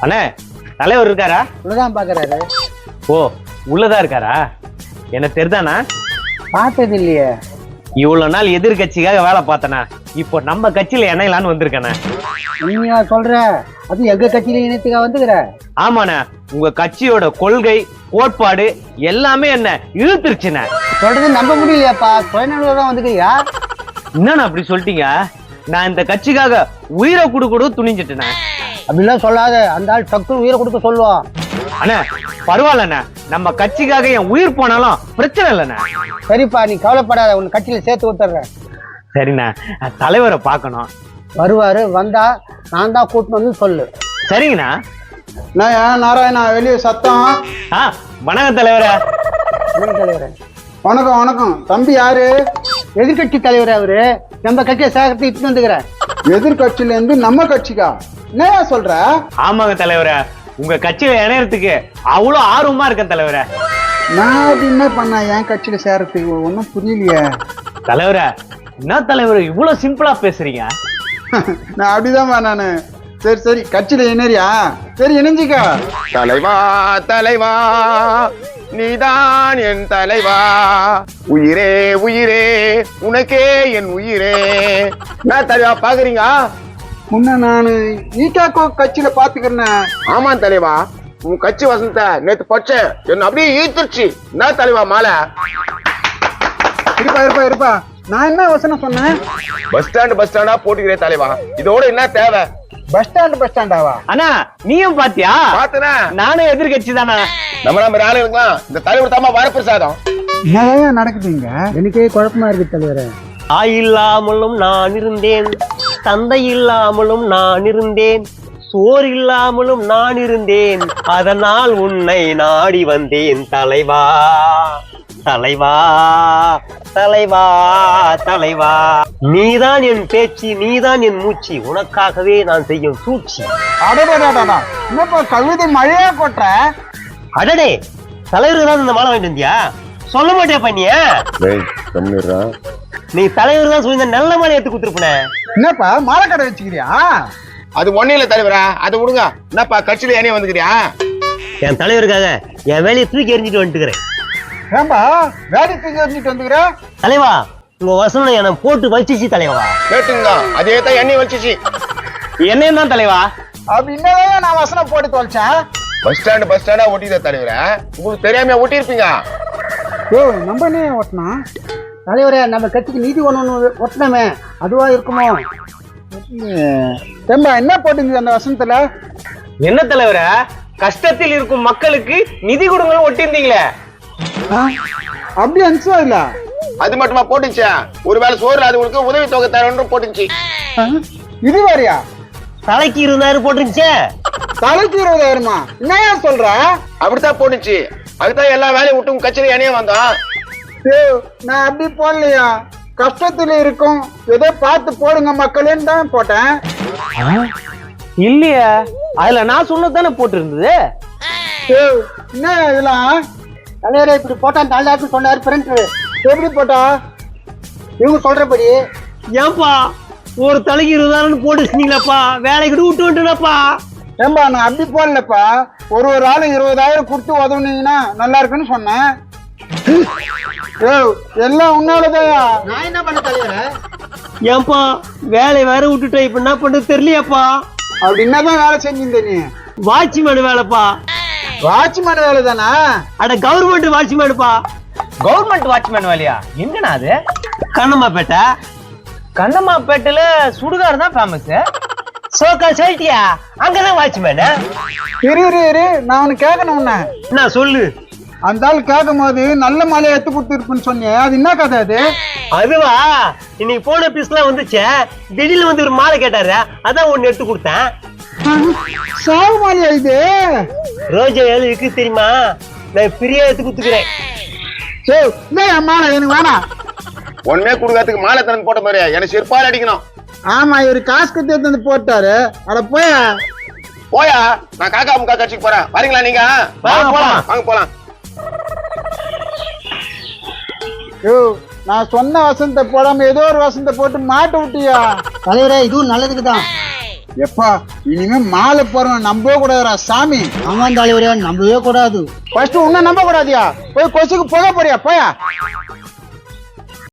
அண்ணே தலைவர் இருக்காரா? உள்ளதான் பாக்குறாரு. ஓ உள்ளதா இருக்காரா? என்ன தெரிதானா? பார்த்தது இல்லையே. இவ்வளவு நாள் எதிர்கட்சிக்காக வேலை பார்த்தனா, இப்போ நம்ம கட்சியில இணையலான்னு வந்திருக்கேண்ணே. நீயா சொல்ற? அது எங்க கட்சியில இணையத்துக்கா வந்துக்கிற? ஆமாண்ணே, உங்க கட்சியோட கொள்கை கோட்பாடு எல்லாமே என்ன இழுத்துருச்சுண்ணே. சொல்றது நம்ப முடியலையாப்பா. சுயநலதான் வந்துக்கிறியா? என்னண்ணா அப்படி சொல்லிட்டீங்க? நான் இந்த கட்சிக்காக உயிரை கொடுக்க துணிஞ்சிட்டேண்ணே. அப்படிலாம் சொல்லாத. அந்த ஆள் டக்குனு உயிரை கொடுக்க சொல்லுவான். அண்ணா பரவாயில்லண்ணே, நம்ம கட்சிக்காக என் உயிர் போனாலும் பிரச்சனை இல்லைண்ணே. சரிப்பா, நீ கவலைப்படாத. உன் கட்சியில சேர்த்து விட்டுறேன். சரிண்ணா, தலைவரை பார்க்கணும். வருவாரு. வந்தா நான் தான் கூட்டின்னு வந்து சொல்லு. சரிங்கண்ணா. நான் நாராயணா, வெளியே சத்தம். வணக்கம் தலைவரே. தலைவரே வணக்கம் வணக்கம். தம்பி யாரு? எதிர்கட்சி தலைவர். அவரு நம்ம கட்சியை சேகரத்தை இட்டு வந்துக்கிறேன். எதிர்கட்சியில இருந்து நம்ம கட்சிக்கா? என்னையா சொல்ற? ஆமாங்க தலைவரே, உங்க கட்சியில இணையறதுக்கு அவ்வளவு ஆர்வமா இருக்கேன் தலைவரே. நான் அப்படி என்ன பண்ண என் கட்சியில சேரத்துக்கு ஒன்னும் புரியலையே. தலைவரே, என்ன தலைவர் இவ்வளவு சிம்பிளா பேசுறீங்க? நான் அப்படிதான் நானு. சரி சரி, கட்சியில இணைறியா? சரி இணைஞ்சிக்கா. தலைவா தலைவா நீதான் என் தலைவா, உயிரே உயிரே உனக்கே என் உயிரே. என்ன தலைவா பாக்குறீங்க? முன்ன நானு ஈட்டாக்கோ கட்சியில பாத்துக்கிறேன். ஆமா தலைவா, உன் கட்சி வசந்த நேத்து பச்சை என்ன அப்படியே ஈர்த்துருச்சு. என்ன தலைவா மாலை? இருப்பா இருப்பா இருப்பா. நான் என்ன வசனம் சொன்னேன்? பஸ் ஸ்டாண்டா போட்டுக்கிறேன் தலைவா. இதோட என்ன தேவை? பஸ் ஸ்டாண்டாவா? அண்ணா நீயும் பாத்தியா? பாத்தனா நானும் எதிர்கட்சி தானே. நம்ம ஆளுங்களாம் இந்த தலைவர் தாமா வரப்பிரசாதம். என்ன நடக்குதுங்க? எனக்கே குழப்பமா இருக்கு தலைவரே. தாய் இல்லாமலும் நான் இருந்தேன், தந்தை இல்லாமலும் நான் இருந்தேன், சோறு இல்லாமலும் நான் இருந்தேன், அதனால் உன்னை நாடி வந்தேன் தலைவா தலைவா தலைவா தலைவா. நீதான் என் பேச்சு, நீதான் என் மூச்சு, உனக்காகவே நான் செய்யும் சூழ்ச்சி. அடடா, என்னப்பா கவிதை மழையா கொட்டுற? அடடே, தலைவருக்கு தான் இந்த மாலை வாங்கிட்டு வந்தியா? சொல்ல மாட்டியா பண்ணிய? நீ தலைவர் தான் சொல்லி நல்ல மாலை எடுத்து கொடுத்துருப்பன. என்னப்பா மாலை கடை வச்சுக்கிறியா? அது ஒண்ணு இல்ல தலைவரா, அதை விடுங்க. என்னப்பா கட்சியில ஏனே வந்துக்கிறியா? என் தலைவருக்காக என் வேலையை தூக்கி எறிஞ்சிட்டு வந்துட்டுக்கிறேன். ஏம்பா வேலை தூக்கி எறிஞ்சிட்டு வந்துக்கிற? தலைவா, உங்க வசனம் என்ன போட்டு வலிச்சிச்சு தலைவா. கேட்டுங்க, அதே தான் எண்ணெய் வலிச்சிச்சு. என்னையும் தான் தலைவா. அப்படின்னா நான் வசனம் போட்டு தொலைச்சேன். பஸ் ஸ்டாண்டா ஓட்டித தலைவர, உங்களுக்கு தெரியாம ஓட்டிருப்பீங்க. ஓ நம்ம என்ன ஓட்டினா? தலைவரே, நம்ம கட்சிக்கு நீதி ஒண்ணு ஒட்டணுமே, அதுவா இருக்குமோ? ஏம்பா என்ன போட்டுங்க அந்த வசனத்துல? என்ன தலைவர, கஷ்டத்தில் இருக்கும் மக்களுக்கு நிதி கொடுங்க ஒட்டிருந்தீங்களே. அப்படி அனுப்பிச்சா இல்ல? அது மட்டுமா போட்டுச்சு? ஒருவேளை சோறு அதுங்களுக்கு உதவி தொகை தரணும் போட்டுச்சு. இது வேறையா? தலைக்கு 20,000 போட்டுருந்துச்சே. தலைக்கு 20,000மா? என்ன சொல்ற? அப்படித்தான் போட்டுச்சு. அதுதான் எல்லா வேலையும் விட்டு உங்க கட்சியில இணைய வந்தோம். நான் அப்படி போடலையா. கஷ்டத்துல இருக்கும், ஏதோ பார்த்து போடுங்க மக்களேன்னு தான் போட்டேன். இல்லையா, அதுல நான் சொன்னதானே போட்டு இருந்தது. என்ன இதெல்லாம்? தலைவரே, இப்படி போட்டா நல்லா இருக்கு சொன்னாரு ஃப்ரெண்ட். எப்படி போட்டா? இவங்க சொல்றபடி. ஏன்பா ஒரு தலைக்கு 20,000 போட்டு வச்சிருந்தீங்களாப்பா, வேலைக்கு விட்டு வந்துட்டுனாப்பா. ஏம்பா நான் அப்படி போடலப்பா. ஒரு ஆளு 20,000 கொடுத்து உதவுனீங்கன்னா நல்லா இருக்குன்னு சொன்னேன். எல்லாம் உன்னாலதையா? நான் என்ன பண்ண தலைவரே? ஏன்பா வேலை வேற விட்டுட்டேன், இப்ப என்ன பண்றது தெரியலையாப்பா. அப்படி என்னதான் வேலை செஞ்சிருந்த நீ? வாட்ச்மேன் வேலைப்பா. வாட்ச்மேன் வேலை தானா? அட கவர்மெண்ட் வாட்ச்மேனுப்பா. கவர்மெண்ட் வாட்ச்மேன் வேலையா? எங்கண்ணா அது? கண்ணம்மாப்பேட்டை. கண்ணம்மாப்பேட்டையில சுடுகாடு தான் ஃபேமஸ். சோக்கா சொல்லிட்டியா? அங்கதான் வாட்ச்மேன். இரு நான் உனக்கு கேட்கணும். நான் சொல்லு. அந்த ஆள் கேட்கும் போது நல்ல மாலையை எடுத்து கொடுத்துருப்புன்னு சொன்னியே, அது என்ன கதை அது? அதுவா, இன்னைக்கு போன பீஸ்லாம் வந்துச்சு, திடீர்னு வந்து ஒரு மாலை கேட்டாரு, அதான் ஒண்ணு எடுத்து கொடுத்தேன். சாவு மாலையா இது? ரோஜா இருக்கு தெரியுமா? நான் பிரியா எடுத்து கொடுத்துக்கிறேன். மாலை எனக்கு வேணாம். ஒண்ணுமே குடுக்கறதுக்கு மாலை தரன் போட்ட மாதிரி எனக்கு செருப்பால் அடிக்கணும். ஆமா, இவரு காசு கட்டி எடுத்து போட்டாரு. அட போயா, நான் காக்கா முக்கா கட்சிக்கு போறேன். வரீங்களா நீங்க? வாங்க போலாம். நான் சொன்ன வசனத்தை போடாம ஏதோ ஒரு வசனத்தை போட்டு மாட்ட விட்டியா? தலைவரே, இதுவும் நல்லதுக்கு தான். எப்பா இனிமே மாலை போறவன் நம்பவே கூடாதுடா சாமி. ஆமாம் தலைவரே, நம்பவே கூடாது. ஃபர்ஸ்ட் உன்ன நம்ப கூடாதியா, போய் கொசுக்கு போக போறியா போயா.